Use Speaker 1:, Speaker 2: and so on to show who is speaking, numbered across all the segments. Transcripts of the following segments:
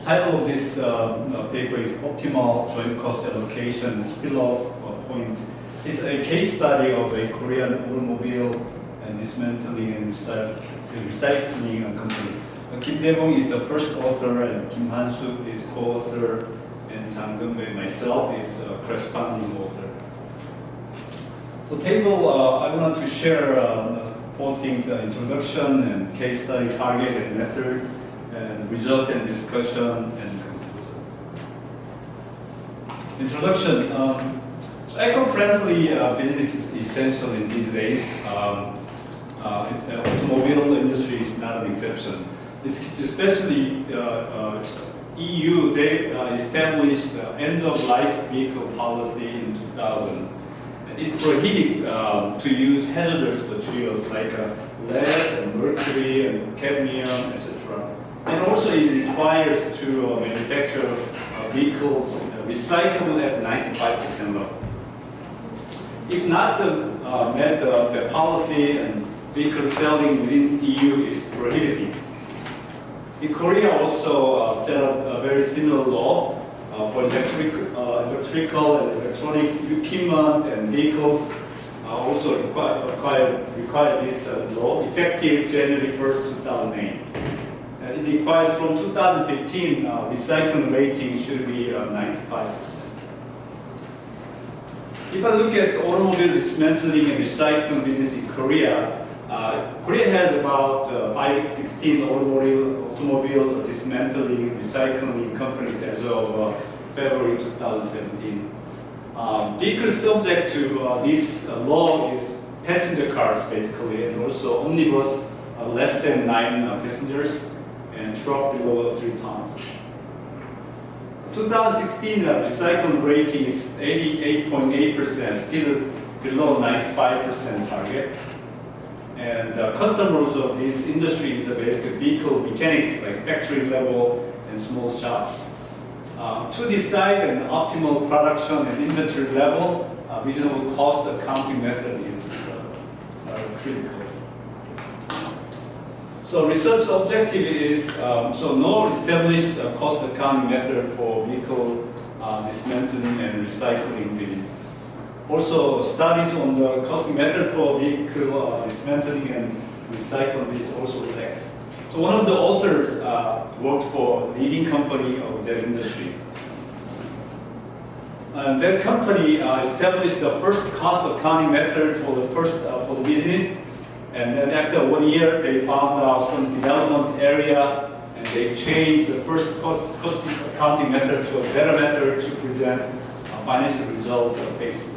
Speaker 1: Title of this paper is Optimal Joint Cost Allocation Spill-off Point. It's a case study of a Korean automobile and dismantling and recycling company. Kim Daebong is the first author, and Kim Hansoo is co-author, and Geun Bae, myself, is a corresponding author. So table, I want to share 4 things: introduction and case study, target and method, and result and discussion and conclusion. Introduction. So eco-friendly business is essential in these days. Automobile industry is not an exception. Especially EU, they established end-of-life vehicle policy in 2000. It prohibits to use hazardous materials like lead and mercury and cadmium, etc. And also it requires to manufacture vehicles recyclable at 95% level. If not met the policy, and vehicle selling within EU is prohibited. In Korea also set up a very similar law for electrical and electronic equipment and vehicles. Also require this law effective January 1st, 2008. It requires from 2015 recycling rating should be 95%. If I look at automobile dismantling and recycling business in Korea, Korea has about 516 automobile dismantling and recycling companies as of February 2017. Vehicles subject to this law is passenger cars basically, and also omnibus less than 9 passengers, and truck below 3 tons. 2016 recycling rating is 88.8%, still below 95% target. And customers of this industry is basically vehicle mechanics, like factory level and small shops. To decide an optimal production and inventory level, reasonable cost accounting method is critical. So research objective is so no established cost accounting method for vehicle dismantling and recycling business. Also, studies on the costing method for vehicle dismantling and recycling is also lacks. So one of the authors worked for a leading company of that industry. And that company established the first cost accounting method for the business. And then after 1 year, they found out some development area, and they changed the first cost accounting method to a better method to present a financial result based on it.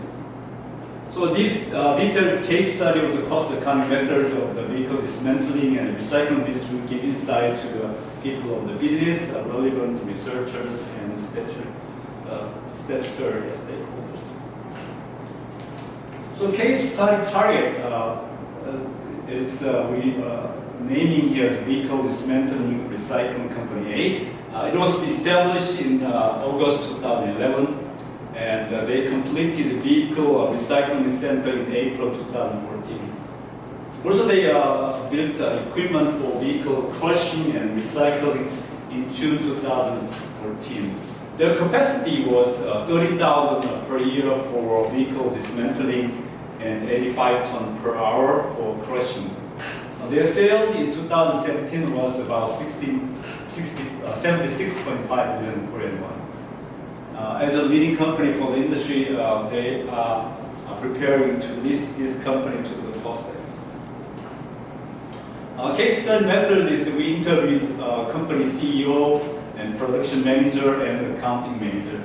Speaker 1: So this detailed case study of the cost accounting methods of the vehicle dismantling and recycling business will give insight to the people of the business, relevant researchers, and statutory stakeholders. So case study target is we naming here as Vehicle Dismantling Recycling Company A. It was established in August 2011, and they completed the vehicle recycling center in April 2014. Also, they built equipment for vehicle crushing and recycling in June 2014. Their capacity was 30,000 per year for vehicle dismantling and 85 tons per hour for crushing. Their sales in 2017 was about 76.5 million Korean won. As a leading company for the industry, they are preparing to list this company to the Nasdaq. Case study method is we interviewed company CEO and production manager and accounting manager.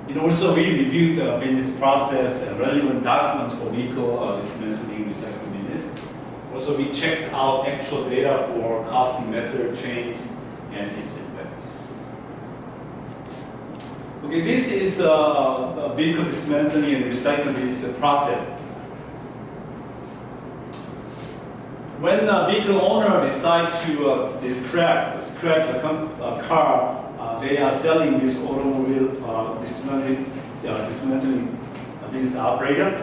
Speaker 1: And also we reviewed the business process and relevant documents for vehicle dismantling recycling business. Also we checked out actual data for costing method change and its impact. Okay, this is a vehicle dismantling and recycling business process. When a vehicle owner decides to scrap a car, they are selling this automobile dismantling business operator.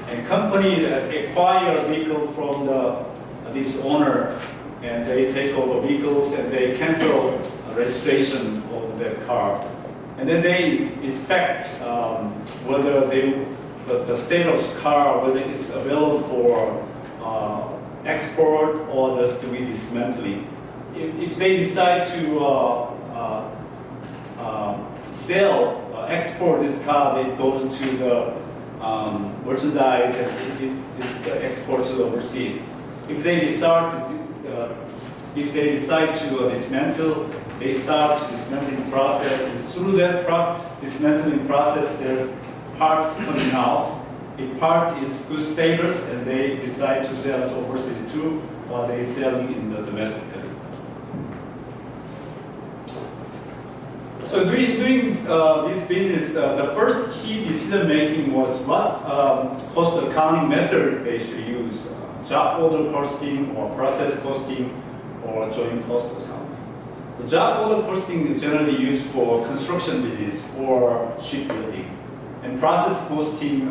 Speaker 1: And company acquire a vehicle from this owner, and they take over vehicles and they cancel registration of that car. And then they inspect whether the state of the car, whether it's available for export or just to be dismantling. If they decide to export this car, they go to the merchandise and it's export to overseas. If they decide to dismantle, they start the dismantling process. And through that dismantling process, there's parts coming out. If part is good status, and they decide to sell to overseas too, while they selling in the domestically. So doing this business, the first key decision making was what cost accounting method they should use: job order costing, or process costing, or joint cost accounting. The job order costing is generally used for construction business or shipbuilding, and process costing,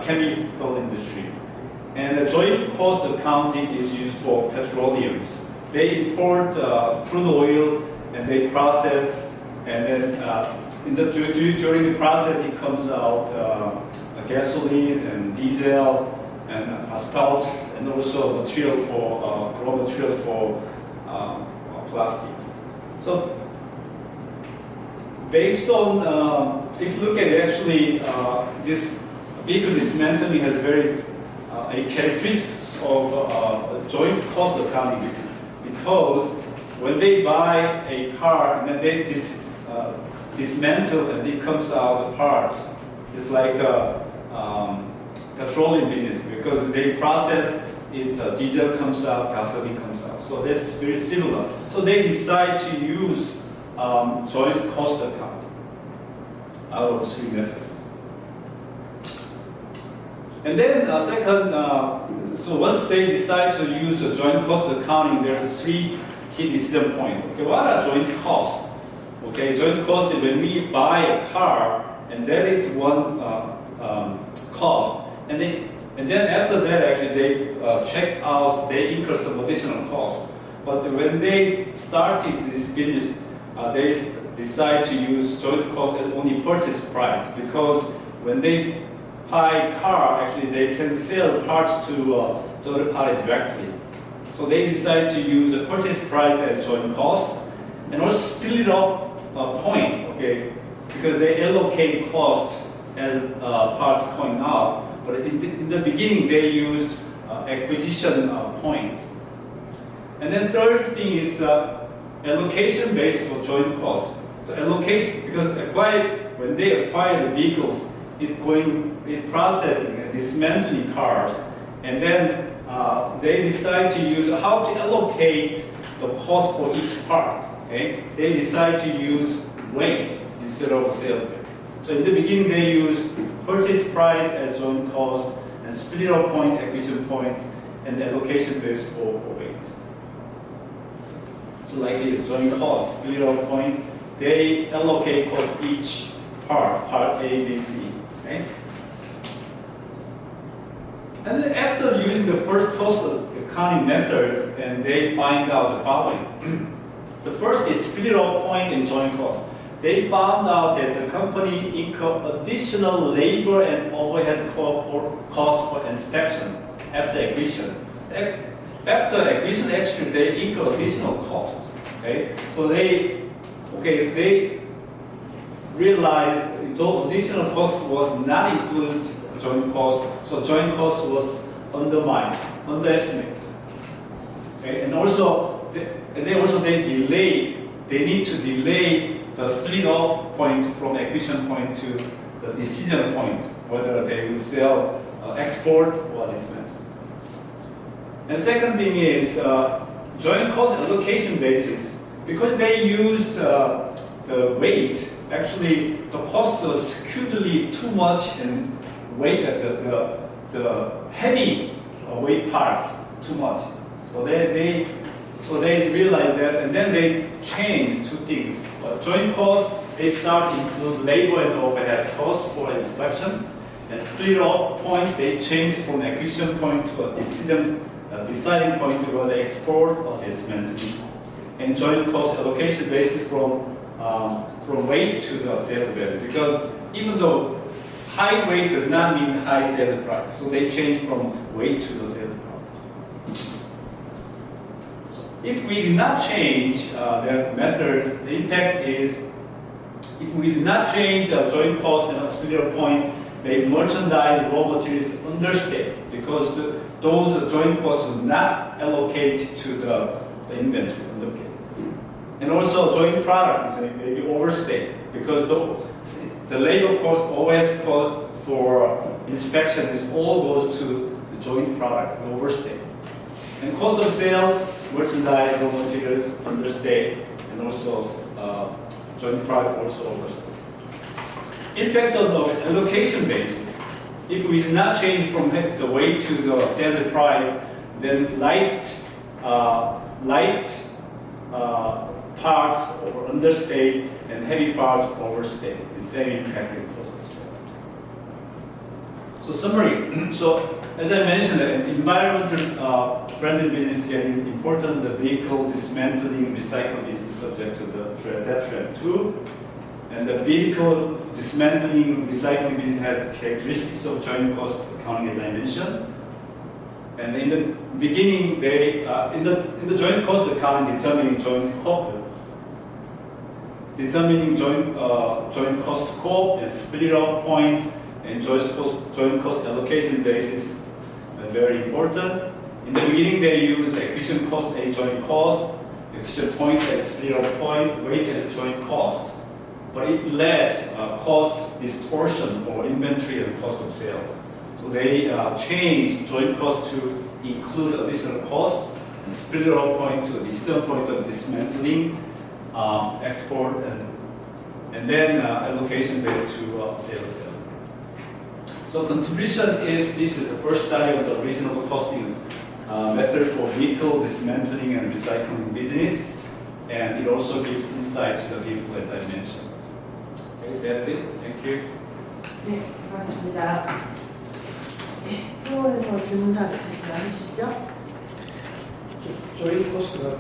Speaker 1: chemical industry. And the joint cost accounting is used for petroleums. They import crude oil and they process, and then during the process it comes out gasoline and diesel and asphalt, and also material for raw material for plastics. So based on, if you look at it, actually this vehicle dismantling has very a characteristics of joint cost accounting, because when they buy a car and then they dismantle and it comes out the parts, it's like a petroleum business, because they process it, diesel comes out, gasoline comes out. So that's very similar. So they decide to use joint cost accounting out of three methods. And then second, so once they decide to use a joint cost accounting, there's three key decision points. Okay, what are joint costs? Okay, joint cost is when we buy a car, and that is one cost, and then after that, actually they check out, they incur some additional cost. But when they started this business, they decide to use joint cost as only purchase price, because when they buy car, actually they can sell parts to third party directly. So they decide to use the purchase price as joint cost, and also split it up point, okay, because they allocate costs as parts going out. But in the beginning, they used acquisition point. And then third thing is allocation based for joint cost. So allocation, because when they acquire the vehicles, it's processing and dismantling cars, and then they decide to use how to allocate the cost for each part. Okay, they decide to use weight instead of sales weight. So in the beginning, they use purchase price as joint cost, and split up point, acquisition point, and allocation base for weight. So like this, joint cost, split up point, they allocate cost each part A, B, C. Okay? And then after using the first cost accounting method, and they find out the following. The first is split up point and joint cost. They found out that the company incurred additional labor and overhead cost for inspection after acquisition. After acquisition, actually, they incur additional cost. Okay, so they realized those additional cost was not included joint cost. So joint cost was underestimated. Okay, and also they need to delay the split off point from acquisition point to the decision point, whether they will sell, export, or dismantle. And second thing is joint cost allocation basis. Because they used the weight, actually the cost was skewedly too much in weight, the heavy weight parts too much. So they realized that, and then they changed two things. Joint cost, they start to include labor and overhead costs for inspection, and split up point, they change from acquisition point to a deciding point to whether export or dismantling. and joint cost allocation basis from weight to the sales value. Because even though high weight does not mean high sales price, so they change from weight to the sales price. So if we did not change their method, the impact is, if we did not change joint cost and auxiliary point, the merchandise raw materials understate because those joint costs do not allocate to the inventory. And also joint products may be overstate because the labor cost, OS cost for inspection is all goes to the joint products, overstate. And cost of sales, merchandise, raw materials understate, and also joint product also overstate. Impact on the allocation basis. If we do not change from the weight to the sales price, then light parts over understate and heavy parts overstate. The same impact in cost of sales. So summary. So as I mentioned, environmental friendly business is getting important. The vehicle dismantling recycling is subject to that trend too. And the vehicle dismantling recycling business has characteristics of joint cost accounting as I mentioned. And in the beginning, they in the joint cost accounting determining joint cost scope and split off points and joint cost allocation basis are very important. In the beginning, they use acquisition cost as joint cost, acquisition point as split off point, weight as joint cost. But it led cost distortion for inventory and cost of sales. So they changed joint cost to include additional cost, and split off point to additional point of dismantling, export, and then allocation back to sales value. So contribution is, this is the first study of the reasonable costing method for vehicle dismantling and recycling business, and it also gives insight to the vehicle as I mentioned. Okay, that's it. Thank you.
Speaker 2: 네, 고맙습니다. 네, 토론에서 질문사항 있으시면 해주시죠.
Speaker 3: 조인 코스가